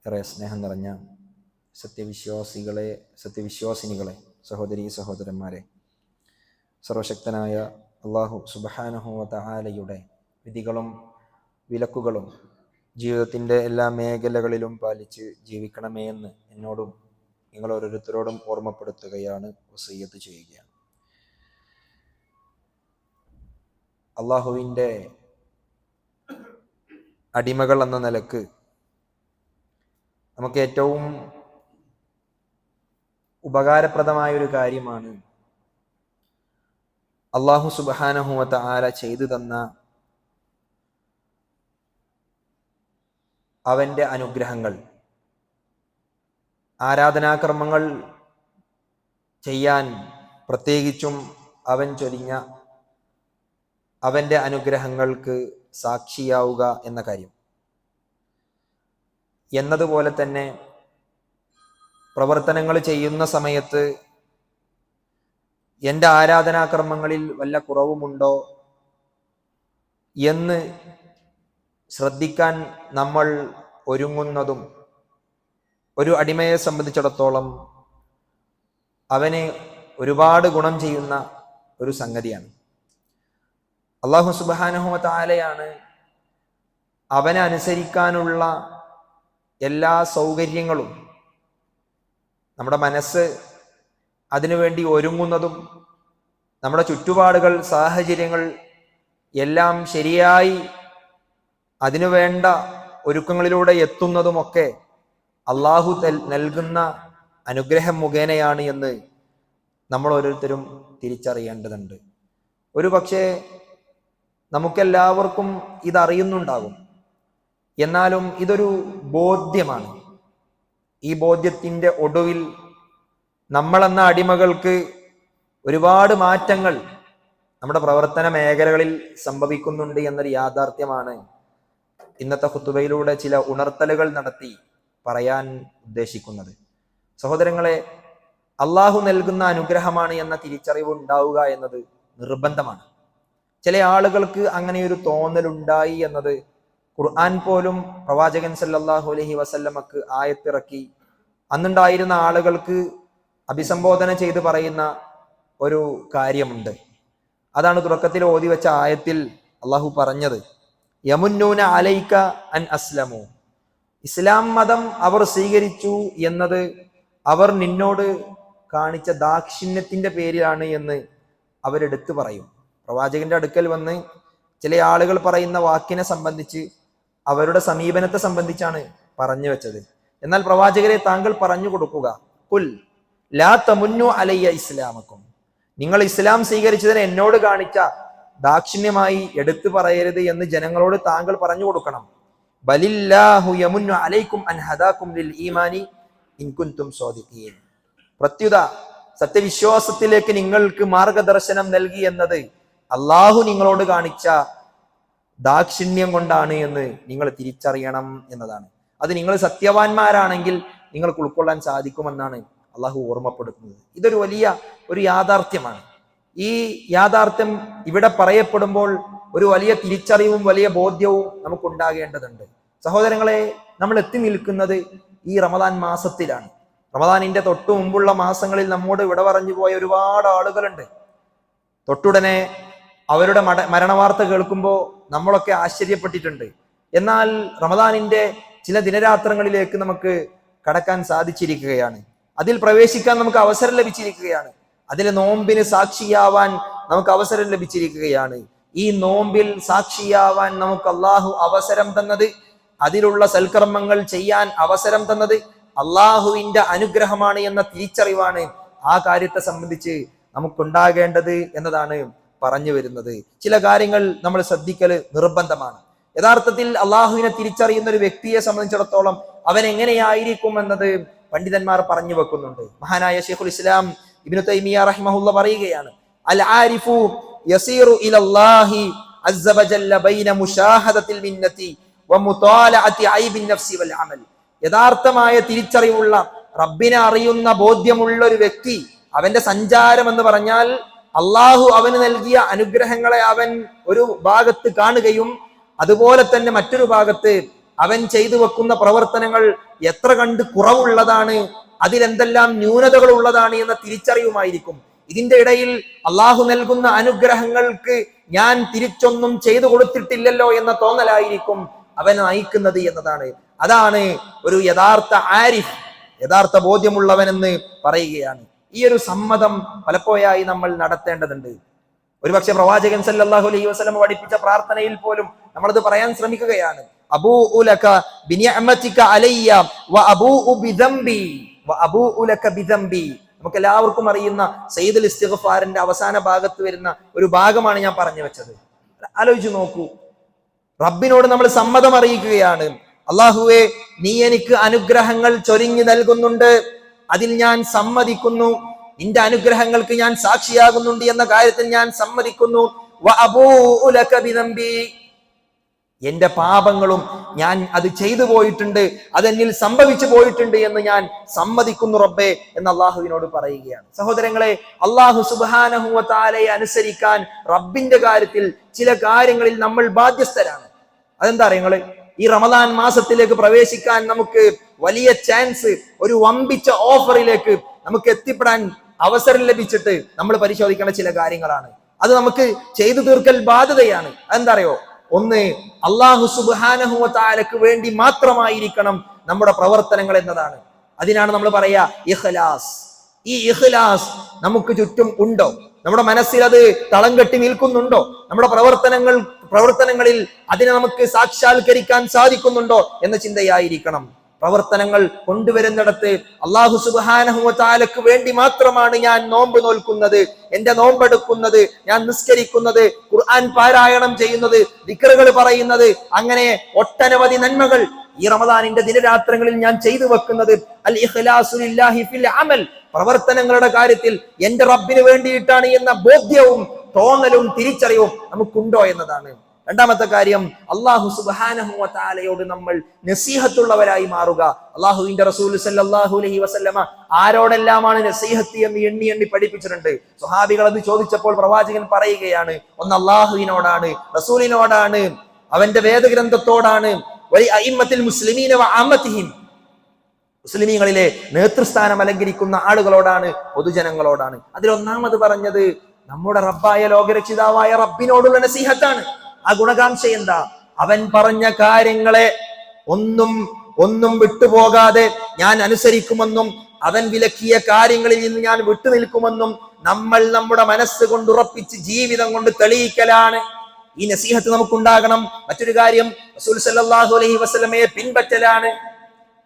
ഏറെ സ്നേഹം നിറഞ്ഞ സത്യവിശ്വാസിനികളെ, സഹോദരീ സഹോദരന്മാരെ, സർവശക്തനായ അള്ളാഹു സുബ്ഹാനഹു വ തആലയുടെ വിധികളും വിലക്കുകളും ജീവിതത്തിൻ്റെ എല്ലാ മേഖലകളിലും പാലിച്ച് ജീവിക്കണമേ എന്ന് എന്നോടും നിങ്ങൾ ഓരോരുത്തരോടും ഓർമ്മപ്പെടുത്തുകയാണ്, വസിയ്യത്ത് ചെയ്യുകയാണ്. അള്ളാഹുവിൻ്റെ അടിമകൾ എന്ന നിലക്ക് നമുക്ക് ഏറ്റവും ഉപകാരപ്രദമായൊരു കാര്യമാണ് അള്ളാഹു സുബ്ഹാനഹു വ തആല ചെയ്തു തന്ന അവൻ്റെ അനുഗ്രഹങ്ങൾ. ആരാധനാകർമ്മങ്ങൾ ചെയ്യാൻ പ്രത്യേകിച്ചും അവൻ ചൊരിഞ്ഞ അവൻ്റെ അനുഗ്രഹങ്ങൾക്ക് സാക്ഷിയാവുക എന്ന കാര്യം. എന്നതുപോലെ തന്നെ പ്രവർത്തനങ്ങൾ ചെയ്യുന്ന സമയത്ത് എൻ്റെ ആരാധനാകർമ്മങ്ങളിൽ വല്ല കുറവുമുണ്ടോ എന്ന് ശ്രദ്ധിക്കാൻ നമ്മൾ ഒരുങ്ങുന്നതും ഒരു അടിമയെ സംബന്ധിച്ചിടത്തോളം അവന് ഒരുപാട് ഗുണം ചെയ്യുന്ന ഒരു സംഗതിയാണ്. അല്ലാഹു സുബ്ഹാനഹു വ തആലയാണ് അവനെ അനുസരിക്കാനുള്ള എല്ലാ സൗകര്യങ്ങളും, നമ്മുടെ മനസ്സ് അതിനുവേണ്ടി ഒരുങ്ങുന്നതും നമ്മുടെ ചുറ്റുപാടുകൾ, സാഹചര്യങ്ങൾ എല്ലാം ശരിയായി അതിനുവേണ്ട ഒരുക്കങ്ങളിലൂടെ എത്തുന്നതുമൊക്കെ അള്ളാഹു നൽകുന്ന അനുഗ്രഹം മുഖേനയാണ് എന്ന് നമ്മൾ ഓരോരുത്തരും തിരിച്ചറിയേണ്ടതുണ്ട്. ഒരു പക്ഷേ നമുക്കെല്ലാവർക്കും ഇതറിയുന്നുണ്ടാകും, എന്നാലും ഇതൊരു ബോധ്യമാണ്. ഈ ബോധ്യത്തിൻ്റെ ഒടുവിൽ നമ്മളെന്ന അടിമകൾക്ക് ഒരുപാട് മാറ്റങ്ങൾ നമ്മുടെ പ്രവർത്തന മേഖലകളിൽ സംഭവിക്കുന്നുണ്ട് എന്നൊരു യാഥാർത്ഥ്യമാണ് ഇന്നത്തെ ഖുതുബയിലൂടെ ചില ഉണർത്തലുകൾ നടത്തി പറയാൻ ഉദ്ദേശിക്കുന്നത്. സഹോദരങ്ങളെ, അള്ളാഹു നൽകുന്ന അനുഗ്രഹമാണ് എന്ന തിരിച്ചറിവ് ഉണ്ടാവുക എന്നത് നിർബന്ധമാണ്. ചില ആളുകൾക്ക് അങ്ങനെ ഒരു തോന്നലുണ്ടായി എന്നത് ഖുർആൻ പോലും പ്രവാചകൻ സല്ലല്ലാഹു അലൈഹി വസല്ലമക്ക് ആയത്തിറക്കി അന്നുണ്ടായിരുന്ന ആളുകൾക്ക് അഭിസംബോധന ചെയ്ത് പറയുന്ന ഒരു കാര്യമുണ്ട്. അതാണ് തുടക്കത്തിൽ ഓതി വെച്ച ആയത്തിൽ അള്ളാഹു പറഞ്ഞത്, യമുന്നൂന അലൈക അൻ അസ്ലമു, ഇസ്ലാം മതം അവർ സ്വീകരിച്ചു എന്നത് അവർ നിന്നോട് കാണിച്ച ദാക്ഷിണ്യത്തിന്റെ പേരിലാണ് എന്ന് അവരെടുത്തു പറയും. പ്രവാചകന്റെ അടുക്കൽ വന്ന് ചില ആളുകൾ പറയുന്ന വാക്കിനെ സംബന്ധിച്ച്, അവരുടെ സമീപനത്തെ സംബന്ധിച്ചാണ് പറഞ്ഞു വെച്ചത്. എന്നാൽ പ്രവാചകരെ താങ്കൾ പറഞ്ഞു കൊടുക്കുക, ഖുൽ ലാ തമുന്നു അലയ്യ ഇസ്ലാമക്കും, നിങ്ങൾ ഇസ്ലാം സ്വീകരിച്ചതിന് എന്നോട് കാണിച്ച ദാക്ഷിണ്യമായി എടുത്തു പറയരുത് എന്ന് ജനങ്ങളോട് താങ്കൾ പറഞ്ഞു കൊടുക്കണം. ബലില്ലാഹു യമുന്നു അലൈക്കും അൻ ഹദാകും ലിൽ ഈമാനി ഇൻ കുൻതും സ്വാദിഖീൻ, പ്രത്യുത സത്യവിശ്വാസത്തിലേക്ക് നിങ്ങൾക്ക് മാർഗദർശനം നൽകി എന്നത് അള്ളാഹു നിങ്ങളോട് കാണിച്ച ദാക്ഷിണ്യം കൊണ്ടാണ് എന്ന് നിങ്ങൾ തിരിച്ചറിയണം എന്നതാണ്. അത് നിങ്ങൾ സത്യവാന്മാരാണെങ്കിൽ നിങ്ങൾക്ക് ഉൾക്കൊള്ളാൻ സാധിക്കുമെന്നാണ് അള്ളാഹു ഓർമ്മപ്പെടുത്തുന്നത്. ഇതൊരു വലിയ ഒരു യാഥാർത്ഥ്യമാണ്. ഈ യാഥാർത്ഥ്യം ഇവിടെ പറയപ്പെടുമ്പോൾ ഒരു വലിയ തിരിച്ചറിവും വലിയ ബോധ്യവും നമുക്കുണ്ടാകേണ്ടതുണ്ട്. സഹോദരങ്ങളെ, നമ്മൾ എത്തി നിൽക്കുന്നത് ഈ റമദാൻ മാസത്തിലാണ്. റമദാനിന്റെ തൊട്ടു മുമ്പുള്ള മാസങ്ങളിൽ നമ്മോട് വിട പറഞ്ഞു പോയ ഒരുപാട് ആളുകളുണ്ട്. തൊട്ടുടനെ അവരുടെ മരണവാർത്ത കേൾക്കുമ്പോൾ നമ്മളൊക്കെ ആശ്ചര്യപ്പെട്ടിട്ടുണ്ട്. എന്നാൽ റമദാനിന്റെ ചില ദിനരാത്രങ്ങളിലേക്ക് നമുക്ക് കടക്കാൻ സാധിച്ചിരിക്കുകയാണ്. അതിൽ പ്രവേശിക്കാൻ നമുക്ക് അവസരം ലഭിച്ചിരിക്കുകയാണ്. അതിൽ നോമ്പിന് സാക്ഷിയാവാൻ നമുക്ക് അവസരം ലഭിച്ചിരിക്കുകയാണ്. ഈ നോമ്പിൽ സാക്ഷിയാവാൻ നമുക്ക് അള്ളാഹു അവസരം തന്നത്, അതിലുള്ള സൽക്കർമ്മങ്ങൾ ചെയ്യാൻ അവസരം തന്നത് അള്ളാഹുവിന്റെ അനുഗ്രഹമാണ് എന്ന തിരിച്ചറിവാണ് ആ കാര്യത്തെ സംബന്ധിച്ച് നമുക്കുണ്ടാകേണ്ടത് എന്നതാണ് പറഞ്ഞു വരുന്നത്. ചില കാര്യങ്ങൾ നമ്മൾ ശ്രദ്ധിക്കൽ നിർബന്ധമാണ്. യഥാർത്ഥത്തിൽ അള്ളാഹുവിനെ തിരിച്ചറിയുന്ന ഒരു വ്യക്തിയെ സംബന്ധിച്ചിടത്തോളം അവൻ എങ്ങനെയായിരിക്കും എന്നത് പണ്ഡിതന്മാർ പറഞ്ഞു വെക്കുന്നുണ്ട്. മഹാനായ ശൈഖുൽ ഇസ്ലാം ഇബ്നു തൈമിയ്യ റഹിമഹുള്ള പറയുകയാണ്, അൽ ആരിഫു യസീറു ഇലല്ലാഹി അസ്സ വജല്ല ബൈന മുശാഹദത്തിൽ മിന്നതി വമുതാലഅതി ഐബിൻ നഫ്സി വൽ അമൽ. യഥാർത്ഥമായ തിരിച്ചറിവുള്ള, റബ്ബിനെ അറിയുന്ന ബോധ്യമുള്ള ഒരു വ്യക്തി, അവന്റെ സഞ്ചാരം എന്ന് പറഞ്ഞാൽ അള്ളാഹു അവന് നൽകിയ അനുഗ്രഹങ്ങളെ അവൻ ഒരു ഭാഗത്ത് കാണുകയും അതുപോലെ തന്നെ മറ്റൊരു ഭാഗത്ത് അവൻ ചെയ്തു വെക്കുന്ന പ്രവർത്തനങ്ങൾ എത്ര കണ്ട് കുറവുള്ളതാണ്, അതിലെന്തെല്ലാം ന്യൂനതകൾ ഉള്ളതാണ് എന്ന തിരിച്ചറിവുമായിരിക്കും. ഇതിന്റെ ഇടയിൽ അള്ളാഹു നൽകുന്ന അനുഗ്രഹങ്ങൾക്ക് ഞാൻ തിരിച്ചൊന്നും ചെയ്തു കൊടുത്തിട്ടില്ലല്ലോ എന്ന തോന്നലായിരിക്കും അവൻ നയിക്കുന്നത് എന്നതാണ്. അതാണ് ഒരു യഥാർത്ഥ ആരിഫ്, യഥാർത്ഥ ബോധ്യമുള്ളവനെന്ന് പറയുകയാണ്. ഈ ഒരു സമ്മതം പലപ്പോഴായി നമ്മൾ നടത്തേണ്ടതുണ്ട്. ഒരുപക്ഷെ പ്രവാചകൻ സല്ലല്ലാഹു അലൈഹി വസല്ലം പഠിപ്പിച്ച പ്രാർത്ഥനയിൽ പോലും നമ്മളത് പറയാൻ ശ്രമിക്കുകയാണ്. അബൂഉ ലക ബിനിഅമതിക അലയ്യ വഅബൂഉ ബിദംബി വഅബൂഉ ലക ബിദംബി. നമുക്ക് എല്ലാവർക്കും അറിയുന്ന സയ്യിദുൽ ഇസ്തിഗ്ഫാറിന്റെ അവസാന ഭാഗത്ത് വരുന്ന ഒരു ഭാഗമാണ് ഞാൻ പറഞ്ഞു വെച്ചത്. ആലോചിച്ച് നോക്കൂ, റബ്ബിനോട് നമ്മൾ സമ്മതം അറിയിക്കുകയാണ്. അള്ളാഹുവേ, നീ എനിക്ക് അനുഗ്രഹങ്ങൾ ചൊരിഞ്ഞു നൽകുന്നുണ്ട്, അതിൽ ഞാൻ സമ്മതിക്കുന്നു. നിന്റെ അനുഗ്രഹങ്ങൾക്ക് ഞാൻ സാക്ഷിയാകുന്നുണ്ട് എന്ന കാര്യത്തിൽ ഞാൻ സമ്മതിക്കുന്നു. വഅബൂഉ ലക ബിദംബി, എന്റെ പാപങ്ങളും ഞാൻ അത് ചെയ്തു പോയിട്ടുണ്ട്, അതെന്നിൽ സംഭവിച്ചു പോയിട്ടുണ്ട് എന്ന് ഞാൻ സമ്മതിക്കുന്നു റബ്ബേ എന്ന് അള്ളാഹുവിനോട് പറയുകയാണ്. സഹോദരങ്ങളെ, അള്ളാഹു സുബ്ഹാനഹു വ തആലയെ അനുസരിക്കാൻ റബ്ബിന്റെ കാര്യത്തിൽ ചില കാര്യങ്ങളിൽ നമ്മൾ ബാധ്യസ്ഥരാണ്. അതെന്താ അറിയങ്ങള്, ഈ റമദാൻ മാസത്തിലേക്ക് പ്രവേശിക്കാൻ നമുക്ക് വലിയ ചാൻസ്, ഒരു വമ്പിച്ച ഓഫറിലേക്ക് നമുക്ക് എത്തിപ്പെടാൻ അവസരം ലഭിച്ചിട്ട് നമ്മൾ പരിശോധിക്കേണ്ട ചില കാര്യങ്ങളാണ്. അത് നമുക്ക് ചെയ്തു തീർക്കൽ ബാധ്യതയാണ്. അതെന്താ അറിയോ, ഒന്ന്, അള്ളാഹു സുബ്ഹാനഹു വ തആലക്ക് വേണ്ടി മാത്രമായിരിക്കണം നമ്മുടെ പ്രവർത്തനങ്ങൾ എന്നതാണ്. അതിനാണ് നമ്മൾ പറയാ ഇഖ്ലാസ്. ഈ ഇഖ്ലാസ് നമുക്ക് ചുറ്റും ഉണ്ടോ? നമ്മുടെ മനസ്സിൽ അത് തളം കെട്ടി നിൽക്കുന്നുണ്ടോ? നമ്മുടെ പ്രവർത്തനങ്ങളിൽ അതിനെ നമുക്ക് സാക്ഷാത്കരിക്കാൻ സാധിക്കുന്നുണ്ടോ എന്ന ചിന്തയായിരിക്കണം. പ്രവർത്തനങ്ങൾ കൊണ്ടുവരുന്നിടത്ത് അള്ളാഹു സുബ്ഹാനഹു വ തആലക്ക് വേണ്ടി മാത്രമാണ് ഞാൻ നോമ്പ് നോൽക്കുന്നത്, എന്റെ നോമ്പെടുക്കുന്നത്, ഞാൻ നിസ്കരിക്കുന്നത്, ഖുർആൻ പാരായണം ചെയ്യുന്നത്, ദിക്റുകൾ പറയുന്നത്, അങ്ങനെ ഒട്ടനവധി നന്മകൾ ഈ റമദാനിന്റെ ദിനരാത്രങ്ങളിൽ ഞാൻ ചെയ്തു വെക്കുന്നത്. അൽ ഇഖ്ലാസു ലില്ലാഹി ഫിൽ അമൽ, പ്രവർത്തനങ്ങളുടെ കാര്യത്തിൽ എന്റെ റബ്ബിന് വേണ്ടിയിട്ടാണ് എന്ന ബോധ്യവും തോന്നലും തിരിച്ചറിവും നമുക്കുണ്ടോ എന്നതാണ്. രണ്ടാമത്തെ കാര്യം, അള്ളാഹു സുബ്ഹാനഹു വ തആലയോട് നമ്മൾ നസീഹത്തുള്ളവരായി മാറുക. അള്ളാഹുവിന്റെ റസൂൽ സല്ലല്ലാഹു അലൈഹി വസല്ലമ ആരോടെല്ലാമാണ് നസീഹത്ത് എന്ന് എണ്ണി എണ്ണി പഠിപ്പിച്ചിട്ടുണ്ട്. സ്വഹാബികൾ അത് ചോദിച്ചപ്പോൾ പ്രവാചകൻ പറയുകയാണ്, ഒന്ന് അള്ളാഹുവിനോടാണ്, റസൂലിനോടാണ്, അവന്റെ വേദഗ്രന്ഥത്തോടാണ്, വലി അഇമ്മത്തിൽ മുസ്ലിമീന വ അമതിഹിം, മുസ്ലിമീങ്ങളിലെ നേതൃസ്ഥാനം അലങ്കരിക്കുന്ന ആളുകളോടാണ്, പൊതുജനങ്ങളോടാണ്. അതിലൊന്നാമത് പറഞ്ഞത് നമ്മുടെ റബ്ബായ ലോകരക്ഷിതാവായ റബ്ബിനോടുള്ള നസീഹത്താണ്. ആ ഗുണകാംക്ഷ എന്താ? അവൻ പറഞ്ഞ കാര്യങ്ങളെ ഒന്നും വിട്ടുപോകാതെ ഞാൻ അനുസരിക്കുമെന്നും അവൻ വിലക്കിയ കാര്യങ്ങളിൽ നിന്ന് ഞാൻ വിട്ടുനിൽക്കുമെന്നും നമ്മൾ നമ്മുടെ മനസ്സ് കൊണ്ട് ഉറപ്പിച്ച് ജീവിതം കൊണ്ട് തെളിയിക്കലാണ് ഈ നസീഹത്ത് നമുക്കുണ്ടാകണം. മറ്റൊരു കാര്യം, റസൂൽ സല്ലല്ലാഹു അലൈഹി വസല്ലമയെ പിൻപറ്റലാണ്.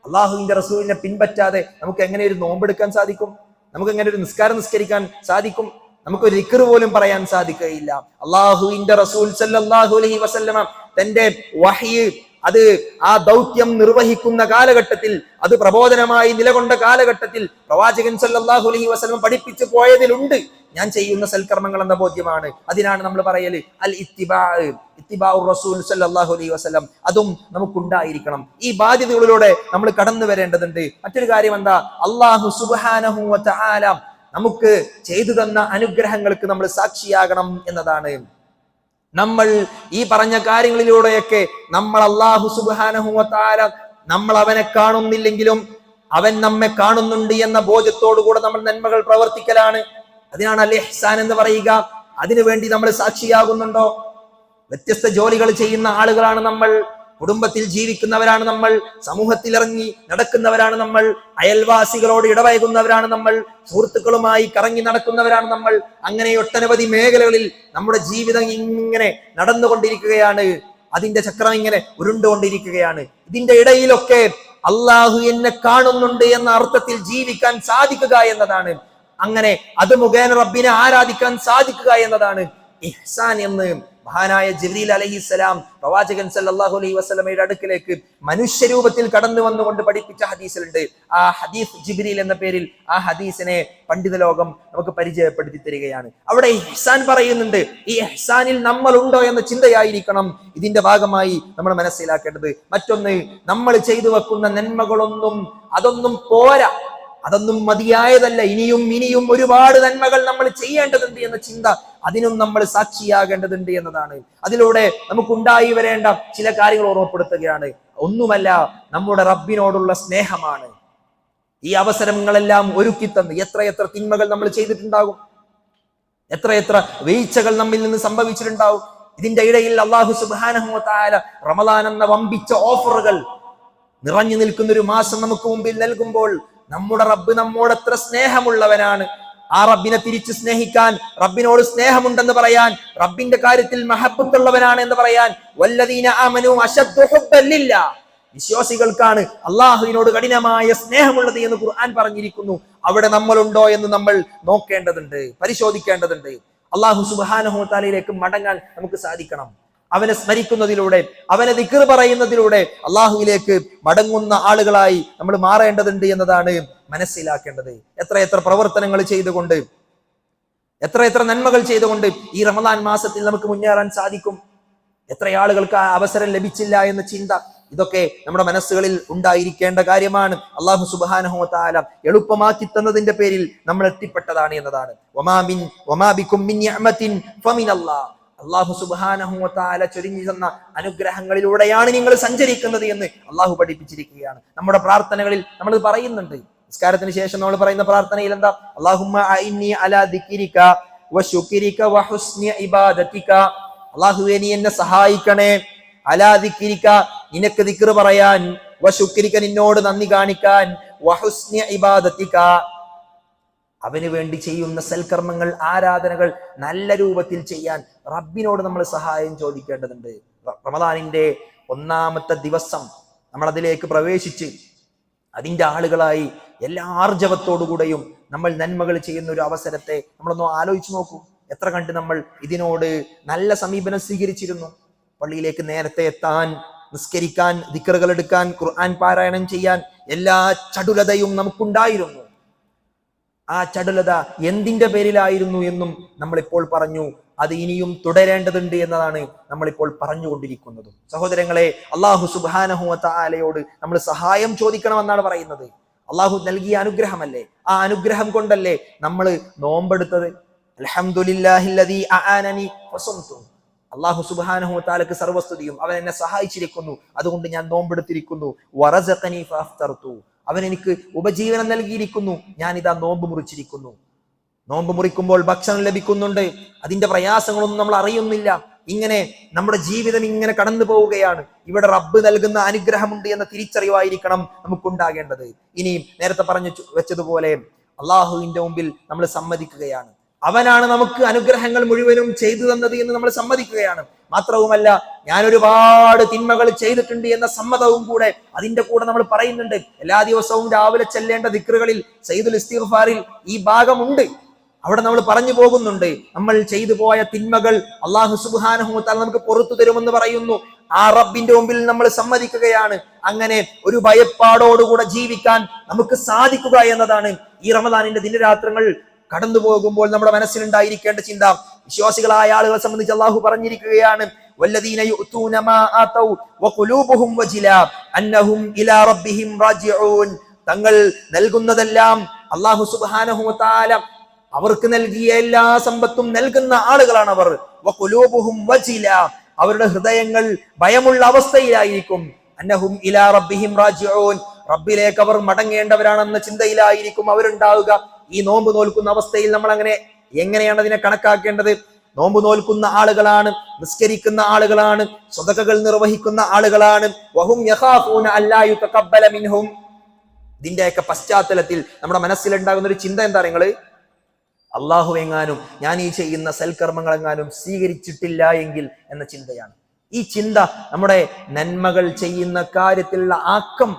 അള്ളാഹുവിന്റെ റസൂലിനെ പിൻപറ്റാതെ നമുക്ക് എങ്ങനെ ഒരു നോമ്പെടുക്കാൻ സാധിക്കും? നമുക്ക് എങ്ങനെ ഒരു നിസ്കാരം നിസ്കരിക്കാൻ സാധിക്കും? നമുക്കൊരു ദിക്ർ പോലും പറയാൻ സാധിക്കുകയില്ല. അള്ളാഹുവിന്റെ റസൂൽ സല്ലല്ലാഹു അലൈഹി വസല്ലമ തന്റെ വഹ്യ്, അത് ആ ദൗത്യം നിർവഹിക്കുന്ന കാലഘട്ടത്തിൽ, അത് പ്രബോധനമായി നിലകൊണ്ട കാലഘട്ടത്തിൽ പ്രവാചകൻ സല്ലല്ലാഹു അലൈഹി വസല്ലം പഠിപ്പിച്ചു പോയതിലുണ്ട് ഞാൻ ചെയ്യുന്ന സൽക്കർമ്മങ്ങൾ എന്ന ബോധ്യമാണ്. അതിനാണ് നമ്മൾ പറയല് അൽ ഇത്തിബാഉർ റസൂൽ സല്ലല്ലാഹു അലൈഹി വസല്ലം. അതും നമുക്കുണ്ടായിരിക്കണം. ഈ ബാധ്യതകളിലൂടെ നമ്മൾ കടന്നു വരേണ്ടതുണ്ട്. മറ്റൊരു കാര്യം എന്താ? അല്ലാഹു സുബ്ഹാനഹു വ തആല നമുക്ക് ചെയ്തു തന്ന അനുഗ്രഹങ്ങൾക്ക് നമ്മൾ സാക്ഷിയാകണം എന്നതാണ്. നമ്മൾ ഈ പറഞ്ഞ കാര്യങ്ങളിലൂടെയൊക്കെ നമ്മൾ അല്ലാഹു സുബ്ഹാനഹു വ തആല, നമ്മൾ അവനെ കാണുന്നില്ലെങ്കിലും അവൻ നമ്മെ കാണുന്നുണ്ട് എന്ന ബോധ്യത്തോടുകൂടെ നമ്മൾ നന്മകൾ പ്രവർത്തിക്കലാണ്. അതിനാണ് അൽ ഇഹ്സാൻ എന്ന് പറയുക. അതിനുവേണ്ടി നമ്മൾ സാക്ഷിയാകുന്നുണ്ടോ? വ്യത്യസ്ത ജോലികൾ ചെയ്യുന്ന ആളുകളാണ് നമ്മൾ, കുടുംബത്തിൽ ജീവിക്കുന്നവരാണ് നമ്മൾ, സമൂഹത്തിൽ ഇറങ്ങി നടക്കുന്നവരാണ് നമ്മൾ, അയൽവാസികളോട് ഇടപഴകുന്നവരാണ് നമ്മൾ, സുഹൃത്തുക്കളുമായി കറങ്ങി നടക്കുന്നവരാണ് നമ്മൾ. അങ്ങനെ ഒട്ടനവധി മേഖലകളിൽ നമ്മുടെ ജീവിതം ഇങ്ങനെ നടന്നുകൊണ്ടിരിക്കുകയാണ്. അതിന്റെ ചക്രം ഇങ്ങനെ ഉരുണ്ടുകൊണ്ടിരിക്കുകയാണ്. ഇതിന്റെ ഇടയിലൊക്കെ അള്ളാഹു എന്നെ കാണുന്നുണ്ട് എന്ന അർത്ഥത്തിൽ ജീവിക്കാൻ സാധിക്കുക എന്നതാണ്. അങ്ങനെ അത് മുഖേന റബ്ബിനെ ആരാധിക്കാൻ സാധിക്കുക എന്നതാണ് ഇഹ്സാൻ എന്ന് മഹാനായ ജിബ്രീൽ അലൈഹിസ്സലാം പ്രവാചകൻ സല്ലല്ലാഹു അലൈഹി വസല്ലമയുടെ അടുക്കലേക്ക് മനുഷ്യരൂപത്തിൽ കടന്നു വന്നുകൊണ്ട് പഠിപ്പിച്ച ഹദീസിലുണ്ട്. ആ ഹദീസ് ജിബ്രീൽ എന്ന പേരിൽ ആ ഹദീസിനെ പണ്ഡിത ലോകം നമുക്ക് പരിചയപ്പെടുത്തി തരികയാണ്. അവിടെ ഇഹ്സാൻ പറയുന്നുണ്ട്. ഈ ഇഹ്സാനിൽ നമ്മൾ ഉണ്ടോ എന്ന ചിന്തയായിരിക്കണം ഇതിന്റെ ഭാഗമായി നമ്മൾ മനസ്സിലാക്കേണ്ടത്. മറ്റൊന്ന്, നമ്മൾ ചെയ്തു വെക്കുന്ന നന്മകളൊന്നും അതൊന്നും പോരാ, അതൊന്നും മതിയായതല്ല, ഇനിയും ഒരുപാട് നന്മകൾ നമ്മൾ ചെയ്യേണ്ടതുണ്ട് എന്ന ചിന്ത അതിനും നമ്മൾ സാക്ഷിയാകേണ്ടതുണ്ട് എന്നതാണ്. അതിലൂടെ നമുക്കുണ്ടായി വരേണ്ട ചില കാര്യങ്ങൾ ഓർമ്മപ്പെടുത്തുകയാണ്. ഒന്നുമല്ല, നമ്മുടെ റബ്ബിനോടുള്ള സ്നേഹമാണ്. ഈ അവസരങ്ങളെല്ലാം ഒരുക്കി തന്ന് എത്രയെത്ര തിന്മകൾ നമ്മൾ ചെയ്തിട്ടുണ്ടാകും, എത്രയെത്ര വീഴ്ചകൾ നമ്മിൽ നിന്ന് സംഭവിച്ചിട്ടുണ്ടാവും. ഇതിന്റെ ഇടയിൽ അല്ലാഹു സുബ്ഹാനഹു വ തആല റമളാൻ എന്ന വമ്പിച്ച ഓഫറുകൾ നിറഞ്ഞു നിൽക്കുന്ന ഒരു മാസം നമുക്ക് മുമ്പിൽ നൽകുമ്പോൾ നമ്മുടെ റബ്ബ് നമ്മോട് എത്ര സ്നേഹമുള്ളവനാണ്. ആ റബ്ബിനെ തിരിച്ച് സ്നേഹിക്കാൻ, റബ്ബിനോട് സ്നേഹമുണ്ടെന്ന് പറയാൻ, റബ്ബിന്റെ കാര്യത്തിൽ മഹബ്ബത്തുള്ളവനാണ് എന്ന് പറയാൻ, വല്ലദീന ആമനൂ അശദ്ദു ഹുബ്ബൻ ലില്ലാഹ്, വിശ്വാസികൾക്കാണ് അള്ളാഹുവിനോട് കഠിനമായ സ്നേഹമുള്ളത് എന്ന് ഖുർആൻ പറഞ്ഞിരിക്കുന്നു. അവിടെ നമ്മളുണ്ടോ എന്ന് നമ്മൾ നോക്കേണ്ടതുണ്ട്, പരിശോധിക്കേണ്ടതുണ്ട്. അള്ളാഹു സുബ്ഹാനഹു വ തആലയിലേക്ക് മടങ്ങാൻ നമുക്ക് സാധിക്കണം. അവനെ സ്മരിക്കുന്നതിലൂടെ, അവനെ ദിക്ർ പറയുന്നതിലൂടെ അള്ളാഹുവിലേക്ക് മടങ്ങുന്ന ആളുകളായി നമ്മൾ മാറേണ്ടതുണ്ട് എന്നതാണ് മനസ്സിലാക്കേണ്ടത്. എത്രയെത്ര പ്രവർത്തനങ്ങൾ ചെയ്തുകൊണ്ട്, എത്രയെത്ര നന്മകൾ ചെയ്തുകൊണ്ട് ഈ റമദാൻ മാസത്തിൽ നമുക്ക് മുന്നേറാൻ സാധിക്കും. എത്ര ആളുകൾക്ക് ആ അവസരം ലഭിച്ചില്ല എന്ന ചിന്ത, ഇതൊക്കെ നമ്മുടെ മനസ്സുകളിൽ ഉണ്ടായിരിക്കേണ്ട കാര്യമാണ്. അല്ലാഹു സുബ്ഹാനഹു വ തആല എളുപ്പമാക്കി തന്നതിന്റെ പേരിൽ നമ്മൾ എത്തിപ്പെട്ടതാണ് എന്നതാണ്. വമാ ബികും മിൻ നിഅമത്തിൻ ഫമിനല്ലാഹ്, അല്ലാഹു സുബ്ഹാനഹു വ തആല ചൊരിഞ്ഞു തന്ന അനുഗ്രഹങ്ങളിലൂടെയാണ് നിങ്ങൾ സഞ്ചരിക്കുന്നത് എന്ന് അല്ലാഹു പഠിപ്പിച്ചിരിക്കുകയാണ്. നമ്മുടെ പ്രാർത്ഥനകളിൽ നമ്മൾ പറയുന്നുണ്ട്. നിസ്കാരത്തിന് ശേഷം നമ്മൾ പറയുന്ന പ്രാർത്ഥനയിൽ എന്താ? അല്ലാഹുമ്മ അഇന്നി അലാ ദിക്രിക വശുക്രിക വഹുസ്നി ഇബാദതിക, അല്ലാഹുവേ നീ എന്നെ സഹായിക്കണേ, അലാ ദിക്രിക നിനക്ക് ദിക്ർ പറയാൻ, വശുക്രിക നിന്നോട് നന്ദി കാണിക്കാൻ, വഹുസ്നി ഇബാദതിക അവന് വേണ്ടി ചെയ്യുന്ന സൽക്കർമ്മങ്ങൾ, ആരാധനകൾ നല്ല രൂപത്തിൽ ചെയ്യാൻ റബ്ബിനോട് നമ്മൾ സഹായം ചോദിക്കേണ്ടതുണ്ട്. റമദാനിന്റെ ഒന്നാമത്തെ ദിവസം നമ്മൾ അതിലേക്ക് പ്രവേശിച്ച് അതിന്റെ ആളുകളായി എല്ലാ ആർജവത്തോടുകൂടെയും നമ്മൾ നന്മകൾ ചെയ്യുന്ന ഒരു അവസരത്തെ നമ്മളൊന്ന് ആലോചിച്ച് നോക്കൂ. എത്ര കണ്ട് നമ്മൾ ഇതിനോട് നല്ല സമീപനം സ്വീകരിച്ചിരുന്നു. പള്ളിയിലേക്ക് നേരത്തെ എത്താൻ, നിസ്കരിക്കാൻ, ദിക്റുകൾ എടുക്കാൻ, ഖുർആൻ പാരായണം ചെയ്യാൻ എല്ലാ ചടുലതയും നമുക്കുണ്ടായിരുന്നു. ആ ചടുലത എന്തിന്റെ പേരിലായിരുന്നു എന്നും നമ്മളിപ്പോൾ പറഞ്ഞു. അത് ഇനിയും തുടരേണ്ടതുണ്ട് എന്നതാണ് നമ്മളിപ്പോൾ പറഞ്ഞുകൊണ്ടിരിക്കുന്നത്. സഹോദരങ്ങളെ, അല്ലാഹു സുബ്ഹാനഹു വ തആലയോട് നമ്മൾ സഹായം ചോദിക്കണമെന്നാണ് പറയുന്നത്. അല്ലാഹു നൽകിയ അനുഗ്രഹമല്ലേ, ആ അനുഗ്രഹം കൊണ്ടല്ലേ നമ്മൾ നോമ്പെടുത്തത്. അൽഹംദുലില്ലാഹില്ലദീ അആനനി ഫസംതു, അല്ലാഹു സുബ്ഹാനഹു വ തആലക്ക് സർവസ്തുതിയും, അവൻ എന്നെ സഹായിച്ചിരിക്കുന്നു, അതുകൊണ്ട് ഞാൻ നോമ്പെടുത്തിരിക്കുന്നു. വറസഖനി ഫഅഫ്തർതു, അവൻ എനിക്ക് ഉപജീവനം നൽകിയിരിക്കുന്നു, ഞാൻ ഇതാ നോമ്പ് മുറിച്ചിരിക്കുന്നു. നോമ്പ് മുറിക്കുമ്പോൾ ഭക്ഷണം ലഭിക്കുന്നുണ്ട്, അതിന്റെ പ്രയാസങ്ങളൊന്നും നമ്മൾ അറിയുന്നില്ല. ഇങ്ങനെ നമ്മുടെ ജീവിതം ഇങ്ങനെ കടന്നു പോവുകയാണ്. ഇവിടെ റബ്ബ് നൽകുന്ന അനുഗ്രഹമുണ്ട് എന്ന തിരിച്ചറിവായിരിക്കണം നമുക്കുണ്ടാകേണ്ടത്. ഇനിയും നേരത്തെ പറഞ്ഞു വെച്ചതുപോലെ അള്ളാഹുവിന്റെ മുമ്പിൽ നമ്മൾ സമ്മതിക്കുകയാണ്. അവനാണ് നമുക്ക് അനുഗ്രഹങ്ങൾ മുഴുവനും ചെയ്തു തന്നത് എന്ന് നമ്മൾ സമ്മതിക്കുകയാണ്. മാത്രവുമല്ല, ഞാൻ ഒരുപാട് തിന്മകൾ ചെയ്തിട്ടുണ്ട് എന്ന സമ്മതവും കൂടെ അതിന്റെ കൂടെ നമ്മൾ പറയുന്നുണ്ട്. എല്ലാ ദിവസവും രാവിലെ ചെല്ലേണ്ട ദിക്റുകളിൽ, സയ്യിദുൽ ഇസ്തിഗ്ഫാറിൽ ഈ ഭാഗമുണ്ട്. അവിടെ നമ്മൾ പറഞ്ഞു പോകുന്നുണ്ട്, നമ്മൾ ചെയ്തു പോയ തിന്മകൾ അല്ലാഹു സുബ്ഹാനഹു വ തആല നമുക്ക് പുറത്തു തരുമെന്ന് പറയുന്നു. ആ റബ്ബിന്റെ മുമ്പിൽ നമ്മൾ സമ്മതിക്കുകയാണ്. അങ്ങനെ ഒരു ഭയപ്പാടോടുകൂടെ ജീവിക്കാൻ നമുക്ക് സാധിക്കുക എന്നതാണ് ഈ റമദാനിന്റെ ദിനരാത്രങ്ങൾ കടന്നു പോകുമ്പോൾ നമ്മുടെ മനസ്സിലുണ്ടായിരിക്കേണ്ട ചിന്ത. വിശ്വാസികളായ ആളുകളെ സംബന്ധിച്ച് അല്ലാഹു പറഞ്ഞിരിക്കുകയാണ്, വല്ലദീന യുഅ്തൂന മാ ആതൗ വഖുലൂബുഹും വജിലാ അന്നഹും ഇലാ റബ്ബിഹിം റാജിഊൻ, തങ്ങൾ നൽകുന്നതെല്ലാം അല്ലാഹു സുബ്ഹാനഹു വ തആല അവർക്ക് നൽകിയ എല്ലാ സമ്പത്തും നൽകുന്ന ആളുകളാണ് അവർ. വഖുലൂബുഹും വജിലാ, അവരുടെ ഹൃദയങ്ങൾ ഭയമുള്ള അവസ്ഥയിലായിരിക്കും. അന്നഹും ഇലാ റബ്ബിഹിം റാജിഊൻ, റബ്ബിലേക്ക് അവർ മടങ്ങേണ്ടവരാണെന്ന ചിന്തയിലായിരിക്കും അവരുണ്ടാവുക. ഈ നോമ്പ് നോൽക്കുന്ന അവസ്ഥയിൽ നമ്മൾ എങ്ങനെയാണ് അതിനെ കണക്കാക്കേണ്ടത്? നോമ്പ് നോൽക്കുന്ന ആളുകളാണ്, നിസ്കരിക്കുന്ന ആളുകളാണ്, സ്വതക്കകൾ നിർവഹിക്കുന്ന ആളുകളാണ്. വഹും യഖാഫൂന അല്ലാ യുതഖബ്ബല മിൻഹും, ഇതിന്റെയൊക്കെ പശ്ചാത്തലത്തിൽ നമ്മുടെ മനസ്സിലുണ്ടാകുന്ന ഒരു ചിന്ത എന്താ? നിങ്ങൾ അള്ളാഹു എങ്ങാനും ഞാൻ ഈ ചെയ്യുന്ന സൽക്കർമ്മങ്ങൾ എങ്ങാനും സ്വീകരിച്ചിട്ടില്ല എങ്കിൽ എന്ന ചിന്തയാണ്. ഈ ചിന്ത നമ്മുടെ നന്മകൾ ചെയ്യുന്ന കാര്യത്തിലുള്ള ആക്കം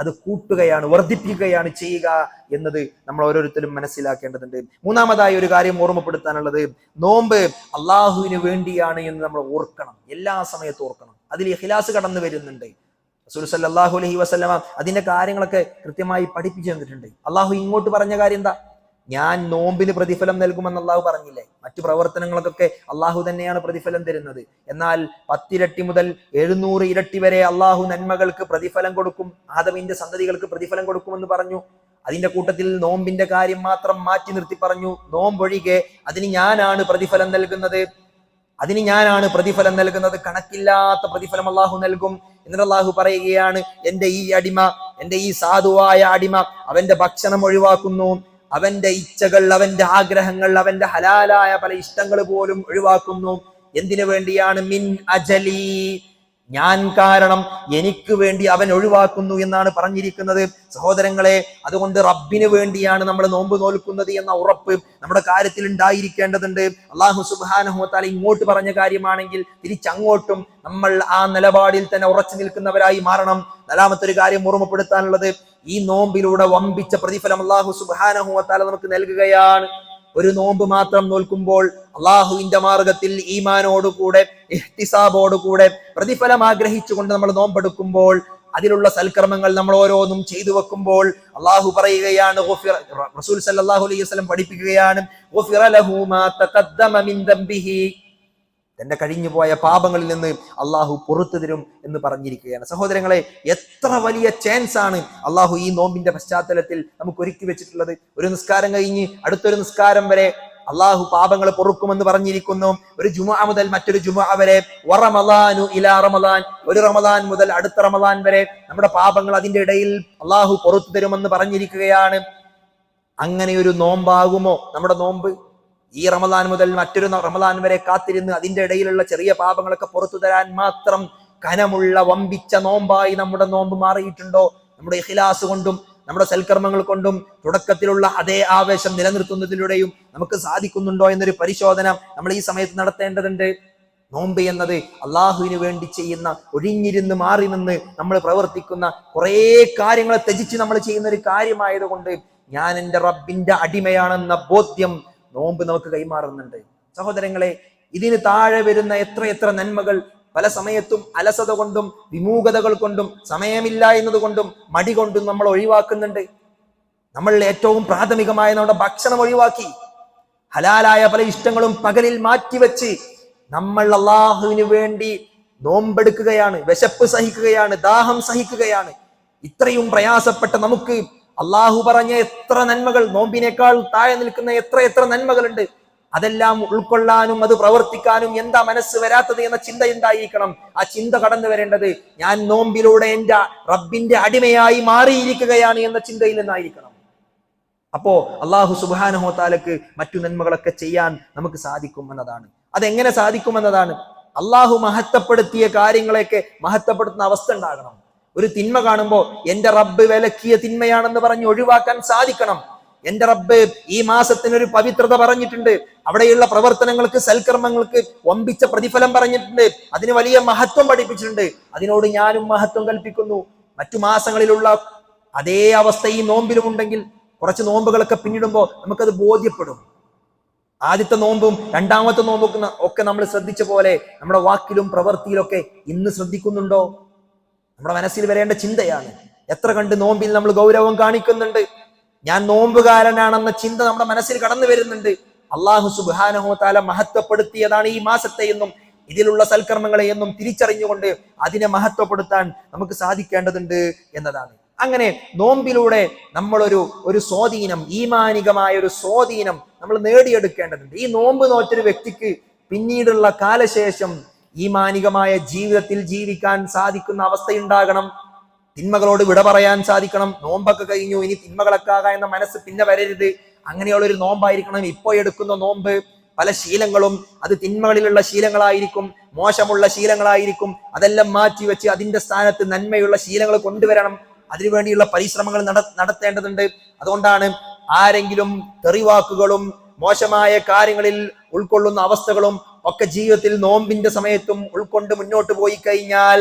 അത് കൂട്ടുകയാണ്, വർദ്ധിപ്പിക്കുകയാണ് ചെയ്യുക എന്നത് നമ്മൾ ഓരോരുത്തരും മനസ്സിലാക്കേണ്ടതുണ്ട്. മൂന്നാമതായി ഒരു കാര്യം ഓർമ്മപ്പെടുത്താനുള്ളത്, നോമ്പ് അള്ളാഹുവിന് വേണ്ടിയാണ് എന്ന് നമ്മൾ ഓർക്കണം, എല്ലാ സമയത്തും ഓർക്കണം. അതിൽ ഇഖ്ലാസ് കടന്നു വരുന്നുണ്ട്. റസൂൽ സല്ലല്ലാഹു അലൈഹി വസല്ലമ അതിന്റെ കാര്യങ്ങളൊക്കെ കൃത്യമായി പഠിപ്പിച്ചു തന്നിട്ടുണ്ട്. അള്ളാഹു ഇങ്ങോട്ട് പറഞ്ഞ കാര്യം എന്താ? ഞാൻ നോമ്പിന് പ്രതിഫലം നൽകുമെന്ന് അള്ളാഹു പറഞ്ഞില്ലേ? മറ്റു പ്രവർത്തനങ്ങൾക്കൊക്കെ അള്ളാഹു തന്നെയാണ് പ്രതിഫലം തരുന്നത്. എന്നാൽ 10 ഇരട്ടി മുതൽ 700 ഇരട്ടി വരെ അള്ളാഹു നന്മകൾക്ക് പ്രതിഫലം കൊടുക്കും, ആദമിന്റെ സന്തതികൾക്ക് പ്രതിഫലം കൊടുക്കുമെന്ന് പറഞ്ഞു. അതിന്റെ കൂട്ടത്തിൽ നോമ്പിന്റെ കാര്യം മാത്രം മാറ്റി നിർത്തി പറഞ്ഞു, നോമ്പൊഴികെ അതിന് ഞാനാണ് പ്രതിഫലം നൽകുന്നത്, കണക്കില്ലാത്ത പ്രതിഫലം അള്ളാഹു നൽകും. എന്നിട്ട് അള്ളാഹു പറയുകയാണ്, എന്റെ ഈ അടിമ, എന്റെ ഈ സാധുവായ അടിമ അവന്റെ ഭക്ഷണം ഒഴിവാക്കുന്നു, അവന്റെ ഇച്ഛകൾ, അവന്റെ ആഗ്രഹങ്ങൾ, അവന്റെ ഹലാലായ പല ഇഷ്ടങ്ങൾ പോലും ഒഴിവാക്കുന്നു. എന്തിനു വേണ്ടിയാണ്? മിൻ അജലി, ഞാൻ കാരണം, എനിക്ക് വേണ്ടി അവൻ ഒഴിവാക്കുന്നു എന്നാണ് പറഞ്ഞിരിക്കുന്നത്. സഹോദരങ്ങളെ, അതുകൊണ്ട് റബ്ബിന് വേണ്ടിയാണ് നമ്മൾ നോമ്പ് നോൽക്കുന്നത് എന്ന ഉറപ്പ് നമ്മുടെ കാര്യത്തിൽ ഉണ്ടായിരിക്കേണ്ടതുണ്ട്. അല്ലാഹു സുബ്ഹാനഹു വ തആല ഇങ്ങോട്ട് പറഞ്ഞ കാര്യമാണെങ്കിൽ തിരിച്ചങ്ങോട്ടും നമ്മൾ ആ നിലപാടിൽ തന്നെ ഉറച്ചു നിൽക്കുന്നവരായി മാറണം. നാലാമത്തെ ഒരു കാര്യം ഓർമ്മപ്പെടുത്താനുള്ളത്, ഈ നോമ്പിലൂടെ വമ്പിച്ച പ്രതിഫലം അല്ലാഹു സുബ്ഹാനഹു വ തആല നമുക്ക് നൽകുകയാണ്. ഒരു നോമ്പ് മാത്രം നോൽക്കുമ്പോൾ അള്ളാഹുവിന്റെ മാർഗത്തിൽ ഈമാനോടുകൂടെ, ഇഹ്തിസാബോടുകൂടെ പ്രതിഫലം ആഗ്രഹിച്ചുകൊണ്ട് നമ്മൾ നോമ്പെടുക്കുമ്പോൾ, അതിലുള്ള സൽക്കർമ്മങ്ങൾ നമ്മൾ ഓരോന്നും ചെയ്തു വെക്കുമ്പോൾ അള്ളാഹു പറയുകയാണ്, റസൂൽ സല്ലല്ലാഹു അലൈഹി വസല്ലം പഠിപ്പിക്കുകയാണ്, ഗുഫിറ ലഹു മാ തഖദ്ദമ മിൻ ദംബിഹി, തന്റെ കഴിഞ്ഞു പോയ പാപങ്ങളിൽ നിന്ന് അള്ളാഹു പുറത്തു തരും എന്ന് പറഞ്ഞിരിക്കുകയാണ്. സഹോദരങ്ങളെ, എത്ര വലിയ ചാൻസ് ആണ് അള്ളാഹു ഈ നോമ്പിന്റെ പശ്ചാത്തലത്തിൽ നമുക്ക് ഒരുക്കി വെച്ചിട്ടുള്ളത്. ഒരു നിസ്കാരം കഴിഞ്ഞ് അടുത്തൊരു നിസ്കാരം വരെ അള്ളാഹു പാപങ്ങൾ പൊറുക്കുമെന്ന് പറഞ്ഞിരിക്കുന്നു. ഒരു ജുമുഅ മുതൽ മറ്റൊരു ജുമുഅ വരെ, വറമളാനു ഇലാ റമളാൻ, ഒരു റമളാൻ മുതൽ അടുത്ത റമളാൻ വരെ നമ്മുടെ പാപങ്ങൾ അതിന്റെ ഇടയിൽ അള്ളാഹു പുറത്തു തരുമെന്ന് പറഞ്ഞിരിക്കുകയാണ്. അങ്ങനെ ഒരു നോമ്പാകുമോ നമ്മുടെ നോമ്പ്? ഈ റമളാൻ മുതൽ മറ്റൊരു റമളാൻ വരെ കാത്തിരുന്ന് അതിന്റെ ഇടയിലുള്ള ചെറിയ പാപങ്ങളൊക്കെ പുറത്തു തരാൻ മാത്രം കനമുള്ള വമ്പിച്ച നോമ്പായി നമ്മുടെ നോമ്പ് മാറിയിട്ടുണ്ടോ? നമ്മുടെ ഇഖ്ലാസ് കൊണ്ടും നമ്മുടെ സൽക്കർമ്മങ്ങൾ കൊണ്ടും തുടക്കത്തിലുള്ള അതേ ആവേശം നിലനിർത്തുന്നതിലൂടെയും നമുക്ക് സാധിക്കുന്നുണ്ടോ എന്നൊരു പരിശോധന നമ്മൾ ഈ സമയത്ത് നടത്തേണ്ടതുണ്ട്. നോമ്പ് എന്നത് അള്ളാഹുവിന് വേണ്ടി ചെയ്യുന്ന, ഒഴിഞ്ഞിരുന്ന് മാറി നിന്ന് നമ്മൾ പ്രവർത്തിക്കുന്ന, കുറേ കാര്യങ്ങളെ ത്യജിച്ച് നമ്മൾ ചെയ്യുന്ന ഒരു കാര്യമായതുകൊണ്ട് ഞാൻ എൻ്റെ റബ്ബിന്റെ അടിമയാണെന്ന ബോധ്യം നോമ്പ് നമുക്ക് കൈമാറുന്നുണ്ട്. സഹോദരങ്ങളെ, ഇതിന് താഴെ വരുന്ന എത്രയെത്ര നന്മകൾ പല സമയത്തും അലസത കൊണ്ടും വിമൂഖതകൾ കൊണ്ടും സമയമില്ല എന്നതുകൊണ്ടും മടി കൊണ്ടും നമ്മൾ ഒഴിവാക്കുന്നുണ്ട്. നമ്മൾ ഏറ്റവും പ്രാഥമികമായ നമ്മുടെ ഭക്ഷണം ഒഴിവാക്കി, ഹലാലായ പല ഇഷ്ടങ്ങളും പകലിൽ മാറ്റിവെച്ച് നമ്മൾ അള്ളാഹുവിന് വേണ്ടി നോമ്പെടുക്കുകയാണ്, വിശപ്പ് സഹിക്കുകയാണ്, ദാഹം സഹിക്കുകയാണ്. ഇത്രയും പ്രയാസപ്പെട്ട നമുക്ക് അള്ളാഹു പറഞ്ഞ എത്ര നന്മകൾ, നോമ്പിനേക്കാൾ താഴെ നിൽക്കുന്ന എത്ര നന്മകളുണ്ട്. അതെല്ലാം ഉൾക്കൊള്ളാനും അത് പ്രവർത്തിക്കാനും എന്താ മനസ്സ് വരാത്തത് എന്ന ചിന്ത ഉണ്ടായിരിക്കണം. ആ ചിന്ത കടന്നു വരേണ്ടത് ഞാൻ നോമ്പിലൂടെ എൻ്റെ റബ്ബിന്റെ അടിമയായി മാറിയിരിക്കുകയാണ് എന്ന ചിന്തയിൽ നിന്നായിരിക്കണം. അപ്പോ അള്ളാഹു സുബ്ഹാനഹു വ തആലക്ക് മറ്റു നന്മകളൊക്കെ ചെയ്യാൻ നമുക്ക് സാധിക്കും എന്നതാണ്. അതെങ്ങനെ സാധിക്കുമെന്നതാണ്, അള്ളാഹു മഹത്വപ്പെടുത്തിയ കാര്യങ്ങളെയൊക്കെ മഹത്വപ്പെടുത്തുന്ന അവസ്ഥ ഉണ്ടാകണം. ഒരു തിന്മ കാണുമ്പോൾ എന്റെ റബ്ബ് വിലക്കിയ തിന്മയാണെന്ന് പറഞ്ഞ് ഒഴിവാക്കാൻ സാധിക്കണം. എന്റെ റബ്ബ് ഈ മാസത്തിനൊരു പവിത്രത പറഞ്ഞിട്ടുണ്ട്, അവിടെയുള്ള പ്രവർത്തനങ്ങൾക്ക്, സൽക്കർമ്മങ്ങൾക്ക് വമ്പിച്ച പ്രതിഫലം പറഞ്ഞിട്ടുണ്ട്, അതിന് വലിയ മഹത്വം പഠിപ്പിച്ചിട്ടുണ്ട്. അതിനോട് ഞാനും മഹത്വം കൽപ്പിക്കുന്നു. മറ്റു മാസങ്ങളിലുള്ള അതേ അവസ്ഥ ഈ നോമ്പിലും ഉണ്ടെങ്കിൽ കുറച്ച് നോമ്പുകളൊക്കെ പിന്നിടുമ്പോൾ നമുക്കത് ബോധ്യപ്പെടും. ആദ്യത്തെ നോമ്പും രണ്ടാമത്തെ നോമ്പും ഒക്കെ നമ്മൾ ശ്രദ്ധിച്ച പോലെ നമ്മുടെ വാക്കിലും പ്രവൃത്തിയിലൊക്കെ ഇന്ന് ശ്രദ്ധിക്കുന്നുണ്ടോ? നമ്മുടെ മനസ്സിൽ വരേണ്ട ചിന്തയാണ്. എത്ര കണ്ട് നോമ്പിൽ നമ്മൾ ഗൗരവം കാണിക്കുന്നുണ്ട്, ഞാൻ നോമ്പുകാരനാണെന്ന ചിന്ത നമ്മുടെ മനസ്സിൽ കടന്നു വരുന്നുണ്ട്. അള്ളാഹു സുബ്ഹാനഹു വ തആല മഹത്വപ്പെടുത്തിയതാണ് ഈ മാസത്തെ എന്നും ഇതിലുള്ള സൽക്കർമ്മങ്ങളെ എന്നും തിരിച്ചറിഞ്ഞുകൊണ്ട് അതിനെ മഹത്വപ്പെടുത്താൻ നമുക്ക് സാധിക്കേണ്ടതുണ്ട് എന്നതാണ്. അങ്ങനെ നോമ്പിലൂടെ നമ്മളൊരു സ്വാധീനം, ഈമാനികമായ ഒരു സ്വാധീനം നമ്മൾ നേടിയെടുക്കേണ്ടതുണ്ട്. ഈ നോമ്പ് നോറ്റൊരു വ്യക്തിക്ക് പിന്നീടുള്ള കാലശേഷം ഈമാനികമായ ജീവിതത്തിൽ ജീവിക്കാൻ സാധിക്കുന്ന അവസ്ഥയുണ്ടാകണം. തിന്മകളോട് വിട പറയാൻ സാധിക്കണം. നോമ്പൊക്കെ കഴിഞ്ഞു, ഇനി തിന്മകളൊക്കെ ആകാം എന്ന മനസ്സ് പിന്നെ വരരുത്. അങ്ങനെയുള്ളൊരു നോമ്പായിരിക്കണം ഇപ്പോൾ എടുക്കുന്ന നോമ്പ്. പല ശീലങ്ങളും അത് തിന്മകളിലുള്ള ശീലങ്ങളായിരിക്കും, മോശമുള്ള ശീലങ്ങളായിരിക്കും. അതെല്ലാം മാറ്റിവെച്ച് അതിന്റെ സ്ഥാനത്ത് നന്മയുള്ള ശീലങ്ങൾ കൊണ്ടുവരണം. അതിനുവേണ്ടിയുള്ള പരിശ്രമങ്ങൾ നടത്തേണ്ടതുണ്ട്. അതുകൊണ്ടാണ് ആരെങ്കിലും തെറിവാക്കുകളും മോശമായ കാര്യങ്ങളിൽ ഉൾക്കൊള്ളുന്ന അവസ്ഥകളും ഒക്കെ ജീവിതത്തിൽ നോമ്പിന്റെ സമയത്തും ഉൾക്കൊണ്ട് മുന്നോട്ട് പോയി കഴിഞ്ഞാൽ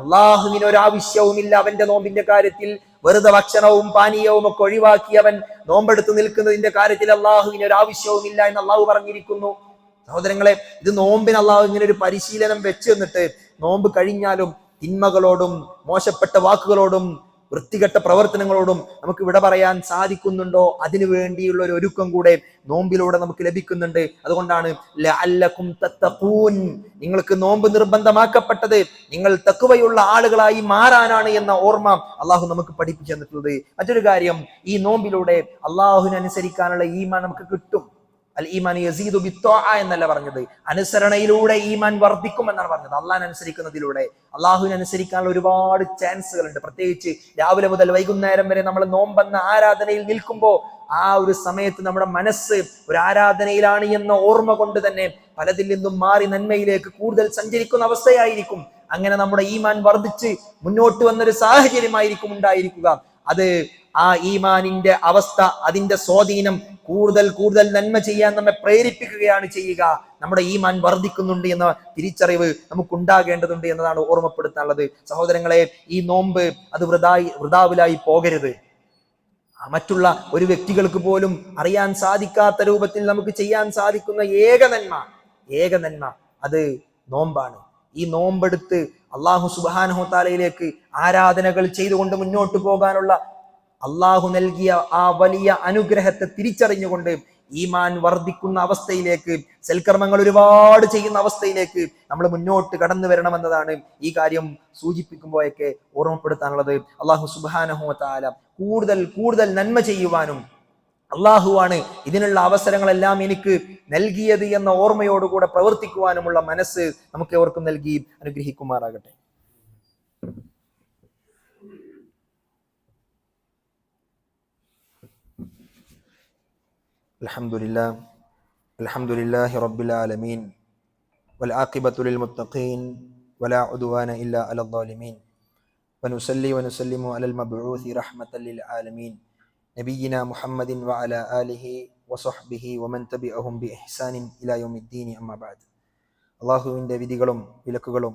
അള്ളാഹുവിന് ഒരു ആവശ്യവുമില്ല അവന്റെ നോമ്പിന്റെ കാര്യത്തിൽ. വെറുതെ ഭക്ഷണവും പാനീയവും ഒക്കെ ഒഴിവാക്കി അവൻ നോമ്പെടുത്ത് നിൽക്കുന്നതിന്റെ കാര്യത്തിൽ അള്ളാഹുവിന് ഒരു ആവശ്യവുമില്ല എന്ന് അള്ളാഹു പറഞ്ഞിരിക്കുന്നു. സഹോദരങ്ങളെ, ഇത് നോമ്പിന് അള്ളാഹു ഇങ്ങനെ ഒരു പരിശീലനം വെച്ച് തന്നിട്ട് നോമ്പ് കഴിഞ്ഞാലും തിന്മകളോടും മോശപ്പെട്ട വാക്കുകളോടും വൃത്തികെട്ട പ്രവർത്തനങ്ങളോടും നമുക്ക് വിട പറയാൻ സാധിക്കുന്നുണ്ടോ, അതിനു വേണ്ടിയുള്ള ഒരു ഒരുക്കം കൂടെ നോമ്പിലൂടെ നമുക്ക് ലഭിക്കുന്നുണ്ട്. അതുകൊണ്ടാണ് ലഅല്ലകും തത്തഖൂൻ, നിങ്ങൾക്ക് നോമ്പ് നിർബന്ധമാക്കപ്പെട്ടത് നിങ്ങൾ തഖ്വയുള്ള ആളുകളായി മാറാനാണ് എന്ന ഓർമ്മ അള്ളാഹു നമുക്ക് പഠിപ്പിച്ചു തന്നിട്ടുള്ളത്. മറ്റൊരു കാര്യം, ഈ നോമ്പിലൂടെ അള്ളാഹുവിനെ അനുസരിക്കാനുള്ള ഈമാൻ നമുക്ക് കിട്ടും. അൽ ഈമാൻ യസീദു ബിത്ത്വാഅ എന്നല്ല പറഞ്ഞത്, അനുസരണയിലൂടെ ഈമാൻ വർദ്ധിക്കും എന്നാണ് പറഞ്ഞത്. അള്ളാഹിനെ അനുസരിക്കുന്നതിലൂടെ അള്ളാഹുവിനെ അനുസരിക്കാനുള്ള ഒരുപാട് ചാൻസുകൾ ഉണ്ട്. പ്രത്യേകിച്ച് രാവിലെ മുതൽ വൈകുന്നേരം വരെ നമ്മൾ നോമ്പെന്ന ആരാധനയിൽ നിൽക്കുമ്പോൾ ആ ഒരു സമയത്ത് നമ്മുടെ മനസ്സ് ഒരു ആരാധനയിലാണ് എന്ന ഓർമ്മ കൊണ്ട് തന്നെ പലതിൽ നിന്നും മാറി നന്മയിലേക്ക് കൂടുതൽ സഞ്ചരിക്കുന്ന അവസ്ഥയായിരിക്കും. അങ്ങനെ നമ്മുടെ ഈമാൻ വർദ്ധിച്ച് മുന്നോട്ട് വന്നൊരു സാഹചര്യമായിരിക്കും ഉണ്ടായിരിക്കുക. അത് ആ ഈമാനിന്റെ അവസ്ഥ, അതിന്റെ സ്വാധീനം കൂടുതൽ കൂടുതൽ നന്മ ചെയ്യാൻ നമ്മെ പ്രേരിപ്പിക്കുകയാണ് ചെയ്യുക. നമ്മുടെ ഈമാൻ വർദ്ധിക്കുന്നുണ്ട് എന്ന തിരിച്ചറിവ് നമുക്കുണ്ടാകേണ്ടതുണ്ട് എന്നതാണ് ഓർമ്മപ്പെടുത്താനുള്ളത്. സഹോദരങ്ങളെ, ഈ നോമ്പ് അത് വൃഥാവിലായി പോകരുത്. മറ്റുള്ള ഒരു വ്യക്തികൾക്ക് പോലും അറിയാൻ സാധിക്കാത്ത രൂപത്തിൽ നമുക്ക് ചെയ്യാൻ സാധിക്കുന്ന ഏക നന്മ അത് നോമ്പാണ്. ഈ നോമ്പെടുത്ത് അള്ളാഹു സുബ്ഹാനഹു തആലയിലേക്ക് ആരാധനകൾ ചെയ്തുകൊണ്ട് മുന്നോട്ട് പോകാനുള്ള അള്ളാഹു നൽകിയ ആ വലിയ അനുഗ്രഹത്തെ തിരിച്ചറിഞ്ഞുകൊണ്ട് ഈമാൻ വർദ്ധിക്കുന്ന അവസ്ഥയിലേക്ക്, സൽക്കർമ്മങ്ങൾ ഒരുപാട് ചെയ്യുന്ന അവസ്ഥയിലേക്ക് നമ്മൾ മുന്നോട്ട് കടന്നു വരണമെന്നതാണ് ഈ കാര്യം സൂചിപ്പിക്കുമ്പോഴൊക്കെ ഓർമ്മപ്പെടുത്താനുള്ളത്. അള്ളാഹു സുബ്ഹാനഹു തആല കൂടുതൽ കൂടുതൽ നന്മ ചെയ്യുവാനും അള്ളാഹുവാണ് ഇതിനുള്ള അവസരങ്ങളെല്ലാം എനിക്ക് നൽകിയത് എന്ന ഓർമ്മയോടുകൂടെ പ്രവർത്തിക്കുവാനുമുള്ള മനസ്സ് നമുക്ക് ഏവർക്കും നൽകി അനുഗ്രഹിക്കുമാറാകട്ടെ. അൽഹംദുലില്ലാഹി റബ്ബിൽ ആലമീൻ വൽ ആഖിബത്തു ലിൽ മുത്തഖീൻ വലാ ഉദ്വാന ഇല്ലാ അലൽ ളാലിമീൻ വനുസല്ലി വനുസല്ലിമു അലൽ മബ്ഊസി റഹ്മത്തൽ ലിൽ ആലമീൻ നബിയിനാ മുഹമ്മദിൻ വഅലാ ആലിഹി വസഹ്ബിഹി വമൻ തബിഅഹും ബിഇഹ്സാനിൻ ഇലാ യൗമിദ്ദീൻ. അമ്മാ ബഅദ്. അല്ലാഹുവിൻ്റെ വിധികളും വിലക്കുകളും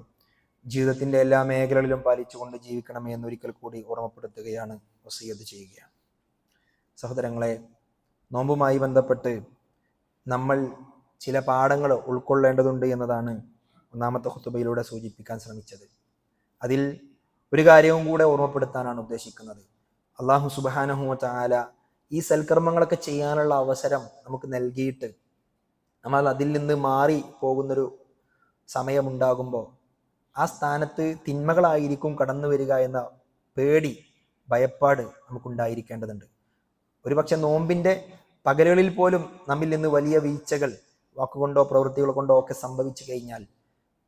ജീവിതത്തിൻ്റെ എല്ലാ മേഖലകളിലും പാലിച്ചുകൊണ്ട് ജീവിക്കണമേ എന്നൊരിക്കൽ കൂടി ഓർമ്മപ്പെടുത്തുകയാണ്, വസിയ്യത്ത് ചെയ്യുകയാണ്. സഹോദരങ്ങളെ, നോമ്പുമായി ബന്ധപ്പെട്ട് നമ്മൾ ചില പാഠങ്ങൾ ഉൾക്കൊള്ളേണ്ടതുണ്ട് എന്നതാണ് ഒന്നാമത്തെ ഖുതുബയിലൂടെ സൂചിപ്പിക്കാൻ ശ്രമിച്ചത്. അതിൽ ഒരു കാര്യവും കൂടെ ഓർമ്മപ്പെടുത്താനാണ് ഉദ്ദേശിക്കുന്നത്. അള്ളാഹു സുബ്ഹാനഹു വ തആല ഈ സൽക്കർമ്മങ്ങളൊക്കെ ചെയ്യാനുള്ള അവസരം നമുക്ക് നൽകിയിട്ട് നമ്മൾ അതിൽ നിന്ന് മാറി പോകുന്നൊരു സമയമുണ്ടാകുമ്പോൾ ആ സ്ഥാനത്ത് തിന്മകളായിരിക്കും കടന്നു വരിക എന്ന പേടി, ഭയപ്പാട് നമുക്കുണ്ടായിരിക്കേണ്ടതുണ്ട്. ഒരുപക്ഷെ നോമ്പിൻ്റെ പകലുകളിൽ പോലും നമ്മിൽ നിന്ന് വലിയ വീഴ്ചകൾ വാക്കുകൊണ്ടോ പ്രവൃത്തികൾ കൊണ്ടോ ഒക്കെ സംഭവിച്ചു കഴിഞ്ഞാൽ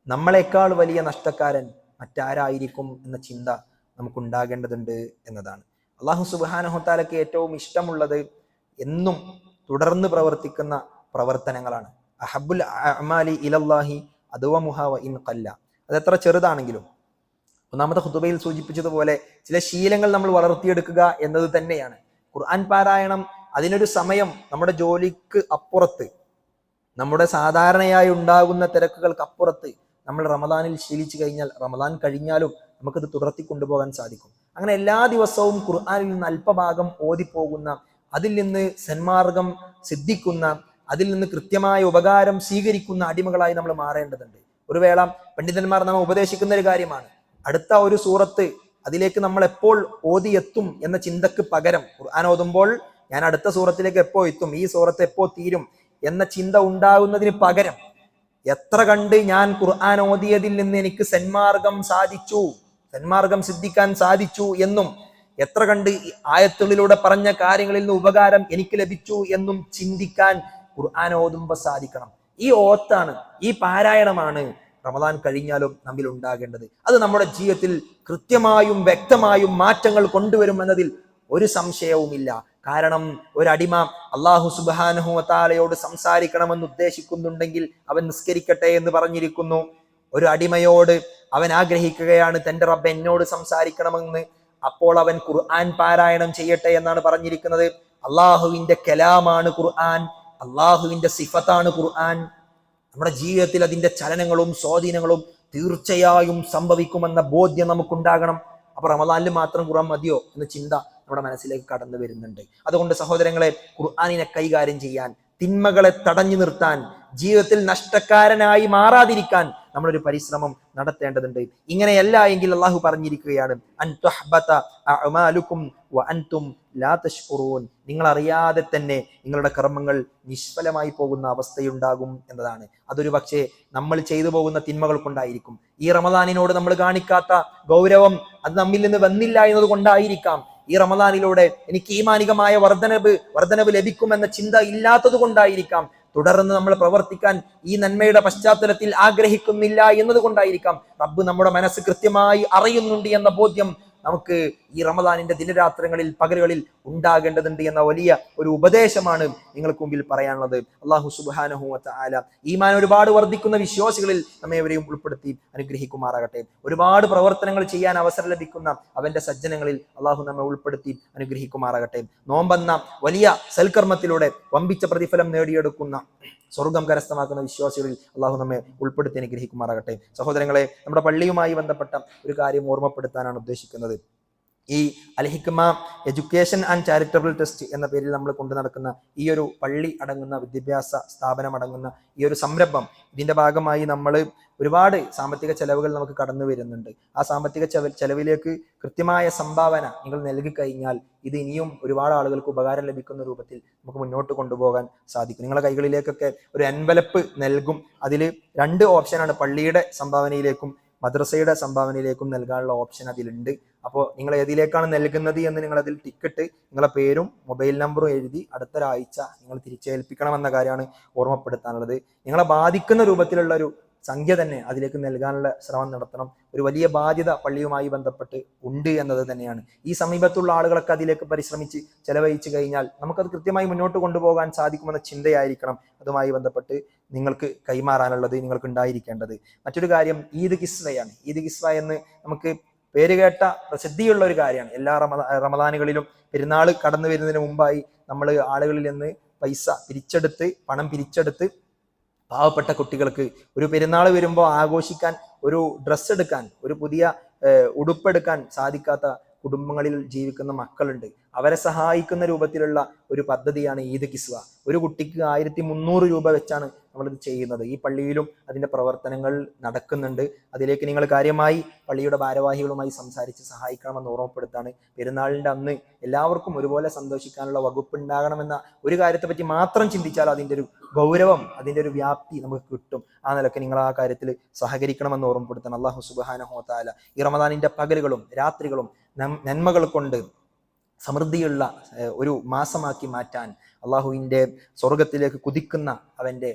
നമ്മളെക്കാൾ വലിയ നഷ്ടക്കാരൻ മറ്റാരായിരിക്കും എന്ന ചിന്ത നമുക്കുണ്ടാകേണ്ടതുണ്ട് എന്നതാണ്. അള്ളാഹു സുബ്ഹാനഹു തആലയ്ക്ക് ഏറ്റവും ഇഷ്ടമുള്ളത് എന്നും തുടർന്ന് പ്രവർത്തിക്കുന്ന പ്രവർത്തനങ്ങളാണ്. അഹബ്ബുൽ അഅ്മാലി ഇലല്ലാഹി അദ്വമുഹ വ ഇൻ ഖല്ല. അതെത്ര ചെറുതാണെങ്കിലും ഒന്നാമത്തെ ഖുതുബയിൽ സൂചിപ്പിച്ചതുപോലെ ചില ശീലങ്ങൾ നമ്മൾ വളർത്തിയെടുക്കുക എന്നത് തന്നെയാണ്. ഖുർആൻ പാരായണം, അതിനൊരു സമയം നമ്മുടെ ജോലിക്ക് അപ്പുറത്ത്, നമ്മുടെ സാധാരണയായി ഉണ്ടാകുന്ന തിരക്കുകൾക്ക് അപ്പുറത്ത് നമ്മൾ റമദാനിൽ ശീലിച്ചു കഴിഞ്ഞാൽ റമദാൻ കഴിഞ്ഞാലും നമുക്കത് തുടർത്തി കൊണ്ടുപോകാൻ സാധിക്കും. അങ്ങനെ എല്ലാ ദിവസവും ഖുർആനിൽ നിന്ന് അല്പഭാഗം ഓതിപ്പോകുന്ന, അതിൽ നിന്ന് സന്മാർഗം സിദ്ധിക്കുന്ന, അതിൽ നിന്ന് കൃത്യമായ ഉപകാരം സ്വീകരിക്കുന്ന അടിമകളായി നമ്മൾ മാറേണ്ടതുണ്ട്. ഒരു വേള പണ്ഡിതന്മാർ നമ്മെ ഉപദേശിക്കുന്ന ഒരു കാര്യമാണ്, അടുത്ത ഒരു സൂറത്ത് അതിലേക്ക് നമ്മൾ എപ്പോൾ ഓതിയെത്തും എന്ന ചിന്തക്ക് പകരം ഖുർആൻ ഓതുമ്പോൾ ഞാൻ അടുത്ത സൂറത്തിലേക്ക് എപ്പോ എത്തും, ഈ സൂറത്ത് എപ്പോ തീരും എന്ന ചിന്ത ഉണ്ടാകുന്നതിന് പകരം എത്ര കണ്ട് ഞാൻ ഖുർആൻ ഓതിയതിൽ നിന്ന് എനിക്ക് സന്മാർഗം സിദ്ധിക്കാൻ സാധിച്ചു എന്നും, എത്ര കണ്ട് ആയത്തുകളിലൂടെ പറഞ്ഞ കാര്യങ്ങളിൽ നിന്ന് ഉപകാരം എനിക്ക് ലഭിച്ചു എന്നും ചിന്തിക്കാൻ ഖുർആൻ ഓതുമ്പോൾ സാധിക്കണം. ഈ ഓത്താണ്, ഈ പാരായണമാണ് റമദാൻ കഴിഞ്ഞാലും നമ്മിൽ ഉണ്ടാകേണ്ടത്. അത് നമ്മുടെ ജീവിതത്തിൽ കൃത്യമായും വ്യക്തമായും മാറ്റങ്ങൾ കൊണ്ടുവരുമെന്നതിൽ ഒരു സംശയവുമില്ല. കാരണം ഒരടിമ അള്ളാഹു സുബ്ഹാനഹു വ തആലയോട് സംസാരിക്കണമെന്ന് ഉദ്ദേശിക്കുന്നുണ്ടെങ്കിൽ അവൻ നിസ്കരിക്കട്ടെ എന്ന് പറഞ്ഞിരിക്കുന്നു. ഒരു അടിമയോട് അവൻ ആഗ്രഹിക്കുകയാണ് തന്റെ റബ്ബ് എന്നോട് സംസാരിക്കണമെന്ന്, അപ്പോൾ അവൻ ഖുർആൻ പാരായണം ചെയ്യട്ടെ എന്നാണ് പറഞ്ഞിരിക്കുന്നത്. അള്ളാഹുവിന്റെ കലാമാണ് ഖുർആൻ, അള്ളാഹുവിന്റെ സിഫത്താണ് ഖുർആൻ. നമ്മുടെ ജീവിതത്തിൽ അതിന്റെ ചലനങ്ങളും സ്വാധീനങ്ങളും തീർച്ചയായും സംഭവിക്കുമെന്ന ബോധ്യം നമുക്കുണ്ടാകണം. അപ്പൊ റമദാനിൽ മാത്രം ഖുർആൻ മതിയോ എന്ന ചിന്ത നമ്മുടെ മനസ്സിലേക്ക് കടന്നു വരുന്നുണ്ട്. അതുകൊണ്ട് സഹോദരങ്ങളെ, ഖുർആനിനെ കൈകാര്യം ചെയ്യാൻ, തിന്മകളെ തടഞ്ഞു നിർത്താൻ, ജീവിതത്തിൽ നഷ്ടക്കാരനായി മാറാതിരിക്കാൻ നമ്മളൊരു പരിശ്രമം നടത്തേണ്ടതുണ്ട്. ഇങ്ങനെയല്ല എങ്കിൽ അള്ളാഹു പറഞ്ഞിരിക്കുകയാണ്, അൻ തുഹ്ബത അഅമാലുക്കും വഅൻതും ലാ തശ്കുറൂൻ, നിങ്ങൾ അറിയാതെ തന്നെ നിങ്ങളുടെ കർമ്മങ്ങൾ നിഷ്ഫലമായി പോകുന്ന അവസ്ഥയുണ്ടാകും എന്നതാണ്. അതൊരു പക്ഷേ നമ്മൾ ചെയ്തു പോകുന്ന തിന്മകൾ കൊണ്ടായിരിക്കും. ഈ റമദാനിനോട് നമ്മൾ കാണിക്കാത്ത ഗൗരവം അത് നമ്മിൽ നിന്ന് വന്നില്ല എന്നത് കൊണ്ടായിരിക്കാം. ഈ റമദാനിലൂടെ എനിക്ക് ഈമാനികമായ വർധനവ് ലഭിക്കുമെന്ന ചിന്ത ഇല്ലാത്തത് കൊണ്ടായിരിക്കാം. തുടർന്ന് നമ്മൾ പ്രവർത്തിക്കാൻ ഈ നന്മയുടെ പശ്ചാത്തലത്തിൽ ആഗ്രഹിക്കുന്നില്ല എന്നതുകൊണ്ടായിരിക്കാം. റബ്ബ് നമ്മുടെ മനസ്സ് കൃത്യമായി അറിയുന്നുണ്ട് എന്ന ബോധ്യം നമുക്ക് ഈ റമദാനിന്റെ ദിനരാത്രങ്ങളിൽ പകലുകളിൽ ഉണ്ടാകേണ്ടതുണ്ട് എന്ന വലിയ ഒരു ഉപദേശമാണ് നിങ്ങൾക്ക് മുമ്പിൽ പറയാനുള്ളത്. അല്ലാഹു സുബ്ഹാനഹു വ തആല ഈമാൻ ഒരുപാട് വർദ്ധിക്കുന്ന വിശ്വാസികളിൽ നമ്മേവരെയും ഉൾപ്പെടുത്തി അനുഗ്രഹിക്കുമാറാകട്ടെ. ഒരുപാട് പ്രവർത്തനങ്ങൾ ചെയ്യാൻ അവസരം ലഭിക്കുന്ന അവന്റെ സജ്ജനങ്ങളിൽ അള്ളാഹു നമ്മെ ഉൾപ്പെടുത്തി അനുഗ്രഹിക്കുമാറാകട്ടെ. നോമ്പെന്ന വലിയ സൽക്കർമ്മത്തിലൂടെ വമ്പിച്ച പ്രതിഫലം നേടിയെടുക്കുന്ന സ്വർഗം കരസ്ഥമാക്കുന്ന വിശ്വാസികളിൽ അള്ളാഹു നമ്മെ ഉൾപ്പെടുത്തി അനുഗ്രഹിക്കുമാറാകട്ടെ. സഹോദരങ്ങളെ, നമ്മുടെ പള്ളിയുമായി ബന്ധപ്പെട്ട ഒരു കാര്യം ഓർമ്മപ്പെടുത്താനാണ് ഉദ്ദേശിക്കുന്നത്. ഈ അൽ ഹിക്മ എഡ്യൂക്കേഷൻ ആൻഡ് ചാരിറ്റബിൾ ട്രസ്റ്റ് എന്ന പേരിൽ നമ്മൾ കൊണ്ടു നടക്കുന്ന ഈ ഒരു പള്ളി അടങ്ങുന്ന വിദ്യാഭ്യാസ സ്ഥാപനം അടങ്ങുന്ന ഈ ഒരു സംരംഭം, ഇതിന്റെ ഭാഗമായി നമ്മൾ ഒരുപാട് സാമ്പത്തിക ചെലവുകൾ നമുക്ക് കടന്നു വരുന്നുണ്ട്. ആ സാമ്പത്തിക ചെലവിലേക്ക് കൃത്യമായ സംഭാവന നിങ്ങൾ നൽകി കഴിഞ്ഞാൽ ഇത് ഇനിയും ഒരുപാട് ആളുകൾക്ക് ഉപകാരം ലഭിക്കുന്ന രൂപത്തിൽ നമുക്ക് മുന്നോട്ട് കൊണ്ടുപോകാൻ സാധിക്കും. നിങ്ങളുടെ കൈകളിലേക്കൊക്കെ ഒരു എൻവലപ്പ് നൽകും. അതിൽ 2 ഓപ്ഷനാണ്, പള്ളിയുടെ സംഭാവനയിലേക്കും മദ്രസയുടെ സംഭാവനയിലേക്കും നൽകാനുള്ള ഓപ്ഷൻ അതിലുണ്ട്. അപ്പോൾ നിങ്ങൾ ഏതിലേക്കാണ് നൽകുന്നത് എന്ന് നിങ്ങൾ അതിൽ ടിക്കറ്റ്, നിങ്ങളുടെ പേരും മൊബൈൽ നമ്പറും എഴുതി അടുത്ത ഒരാഴ്ച നിങ്ങൾ തിരിച്ചേൽപ്പിക്കണമെന്ന കാര്യമാണ് ഓർമ്മപ്പെടുത്താനുള്ളത്. നിങ്ങളെ ബാധിക്കുന്ന രൂപത്തിലുള്ള ഒരു സംഖ്യ തന്നെ അതിലേക്ക് നൽകാനുള്ള ശ്രമം നടത്തണം. ഒരു വലിയ ബാധ്യത പള്ളിയുമായി ബന്ധപ്പെട്ട് ഉണ്ട് എന്നത് തന്നെയാണ്. ഈ സമീപത്തുള്ള ആളുകളൊക്കെ അതിലേക്ക് പരിശ്രമിച്ച് ചെലവഴിച്ചു കഴിഞ്ഞാൽ നമുക്കത് കൃത്യമായി മുന്നോട്ട് കൊണ്ടുപോകാൻ സാധിക്കുമെന്ന ചിന്തയായിരിക്കണം അതുമായി ബന്ധപ്പെട്ട് നിങ്ങൾക്ക് കൈമാറാനുള്ളത്, നിങ്ങൾക്ക് ഉണ്ടായിരിക്കേണ്ടത്. മറ്റൊരു കാര്യം ഈദ് കിസ്വയാണ്. ഈദ് കിസ്വ എന്ന് നമുക്ക് പേരുകേട്ട പ്രസിദ്ധിയുള്ള ഒരു കാര്യമാണ്. എല്ലാ റമദാനുകളിലും പെരുന്നാൾ കടന്നു വരുന്നതിന് മുമ്പായി നമ്മൾ ആളുകളിൽ നിന്ന് പണം പിരിച്ചെടുത്ത് പാവപ്പെട്ട കുട്ടികൾക്ക് ഒരു പെരുന്നാൾ വരുമ്പോൾ ആഘോഷിക്കാൻ ഒരു ഡ്രസ്സ് എടുക്കാൻ, ഒരു പുതിയ ഉടുപ്പെടുക്കാൻ സാധിക്കാത്ത കുടുംബങ്ങളിൽ ജീവിക്കുന്ന മക്കളുണ്ട്. അവരെ സഹായിക്കുന്ന രൂപത്തിലുള്ള ഒരു പദ്ധതിയാണ് ഈദ് കിസ്വ. ഒരു കുട്ടിക്ക് 1300 രൂപ വെച്ചാണ് നമ്മളിത് ചെയ്യുന്നത്. ഈ പള്ളിയിലും അതിൻ്റെ പ്രവർത്തനങ്ങൾ നടക്കുന്നുണ്ട്. അതിലേക്ക് നിങ്ങൾ കാര്യമായി പള്ളിയുടെ ഭാരവാഹികളുമായി സംസാരിച്ച് സഹായിക്കണമെന്ന് ഓർമ്മപ്പെടുത്താണ്. പെരുന്നാളിൻ്റെ അന്ന് എല്ലാവർക്കും ഒരുപോലെ സന്തോഷിക്കാനുള്ള വകുപ്പുണ്ടാകണമെന്ന ഒരു കാര്യത്തെപ്പറ്റി മാത്രം ചിന്തിച്ചാൽ അതിൻ്റെ ഒരു ഗൗരവം, അതിൻ്റെ ഒരു വ്യാപ്തി നമുക്ക് കിട്ടും. ആ നിലയ്ക്ക് നിങ്ങൾ ആ കാര്യത്തിൽ സഹകരിക്കണമെന്ന് ഓർമ്മപ്പെടുത്തണം. അല്ലാഹു സുബ്ഹാനഹു വ തആല ഈ റമദാനിൻ്റെ പകലുകളും രാത്രികളും നന്മകൾ കൊണ്ട് സമൃദ്ധിയുള്ള ഒരു മാസമാക്കി മാറ്റാൻ, അള്ളാഹുവിൻ്റെ സ്വർഗത്തിലേക്ക് കുതിക്കുന്ന അവൻ്റെ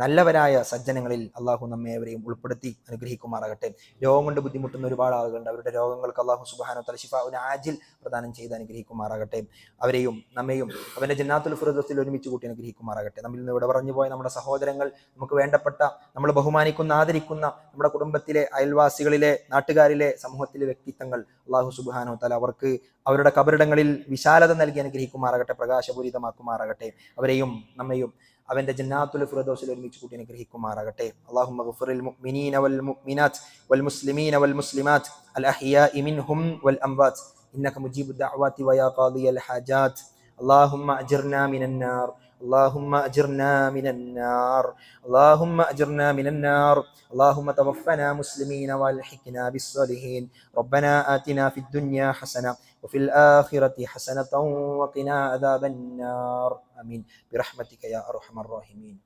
നല്ലവരായ സജ്ജനങ്ങളിൽ അള്ളാഹു നമ്മേവരെയും ഉൾപ്പെടുത്തി അനുഗ്രഹിക്കുമാറാകട്ടെ. രോഗം കൊണ്ട് ബുദ്ധിമുട്ടുന്ന ഒരുപാട് ആളുകളുണ്ട്. അവരുടെ രോഗങ്ങൾക്ക് അള്ളാഹു സുബ്ഹാനഹു വ തആല ശിഫാഉൻ ആജിൽ പ്രദാനം ചെയ്ത് അനുഗ്രഹിക്കുമാറാകട്ടെ. അവരെയും നമ്മെയും അവൻ്റെ ജന്നാത്തുൽ ഫിർദൗസിൽ ഒരുമിച്ച് കൂട്ടി അനുഗ്രഹിക്കുമാറാകട്ടെ. നമ്മിൽ നിന്ന് ഇവിടെ പറഞ്ഞു പോയ നമ്മുടെ സഹോദരങ്ങൾ, നമുക്ക് വേണ്ടപ്പെട്ട, നമ്മൾ ബഹുമാനിക്കുന്ന ആദരിക്കുന്ന നമ്മുടെ കുടുംബത്തിലെ, അയൽവാസികളിലെ, നാട്ടുകാരിലെ, സമൂഹത്തിലെ വ്യക്തിത്വങ്ങൾ അള്ളാഹു സുബ്ഹാനഹു വ തആല അവർക്ക് അവരുടെ കബറിടങ്ങളിൽ വിശാലത നൽകി അനുഗ്രഹിക്കുമാറാകട്ടെ, പ്രകാശപൂരിതമാക്കുമാറാകട്ടെ. അവരെയും നമ്മയും അവന്റെ ജന്നാത്തുൽ ഫിർദൗസിൽ ഒരുമിച്ച് കൂട്ടി അനുഗ്രഹിക്കുമാറാകട്ടെ. അല്ലാഹുമ്മ ഗ്ഫിറിൽ മുഅ്മിനീന വൽ മുഅ്മിനാത്ത് വൽ മുസ്ലിമീന വൽ മുസ്ലിമാത്ത് അൽ അഹ്യാഇ മിൻഹും വൽ അംവാത്ത് ഇന്നക മുജീബുദ് ദഅവാതി വയാ ഖാദിയൽ ഹാജാത്ത്. اللهم أجرنا من النار، اللهم أجرنا من النار، اللهم أجرنا من النار. اللهم توفنا مسلمين والحقنا بالصالحين. ربنا آتنا في الدنيا حسنة وفي الآخرة حسنة وقنا عذاب النار. آمين برحمتك يا أرحم الراحمين.